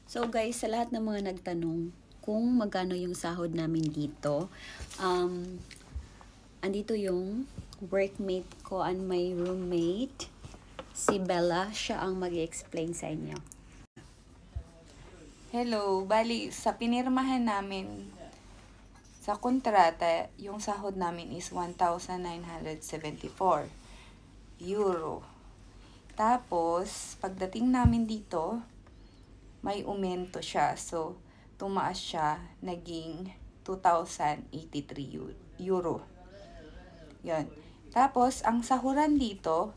So guys, sa lahat ng mga nagtanong kung magkano yung sahod namin dito, andito yung workmate ko and my roommate, si Bella. Siya ang mag-explain sa inyo. Hello, bali sa pinirmahan namin sa kontrata, yung sahod namin is 1,974 euro. Tapos, pagdating namin dito, may umento siya. So, tumaas siya, naging 2,083 euro. Yan. Tapos, ang sahuran dito,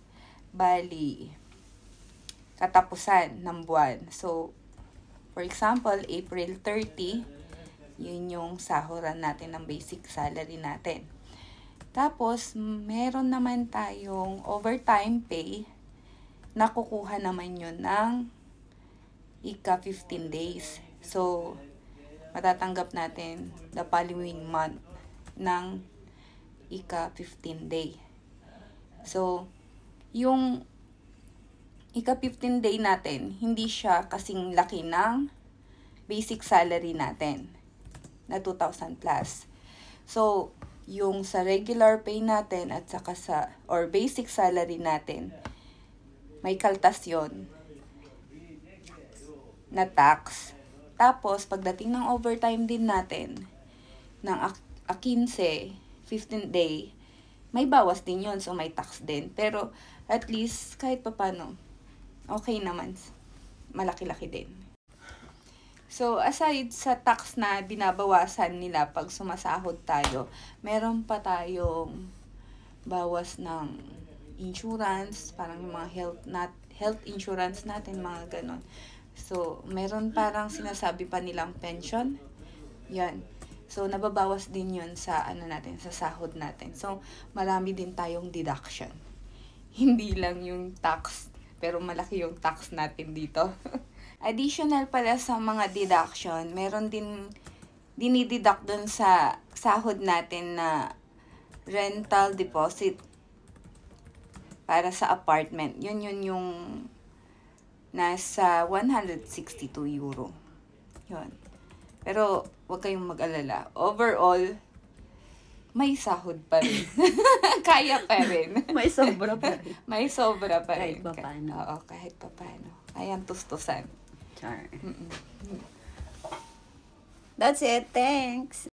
bali, katapusan ng buwan. So, for example, April 30, yun yung sahuran natin ng basic salary natin. Tapos, meron naman tayong overtime pay, nakukuha naman yun ng ika 15 days. So, matatanggap natin the following month ng ika 15 day. So, yung ika 15 day natin, hindi siya kasing laki ng basic salary natin na 2,000 plus. So, yung sa regular pay natin at saka sa, or basic salary natin, may kaltas yun na tax. Tapos, pagdating ng overtime din natin, ng 15 day, may bawas din yun. So, may tax din. Pero, at least, kahit papano, okay naman. Malaki-laki din. So, aside sa tax na binabawasan nila pag sumasahod tayo, meron pa tayong bawas ng insurance, parang yung mga health insurance natin, mga ganon. So, meron parang sinasabi pa nilang pension. Yan. So, nababawas din yun sa natin, sa sahod natin. So, marami din tayong deduction. Hindi lang yung tax, pero malaki yung tax natin dito. Additional pala sa mga deduction, meron din dinideduct dun sa sahod natin na rental deposit para sa apartment. Yun yung nasa 162 euro. Yun. Pero huwag kayong mag-alala. Overall, may sahod pa rin. Kaya pa rin. May sobra pa rin. May sobra pa rin. Kahit pa paano. Oo, kahit pa paano. Kayang tustusan. That's it. Thanks.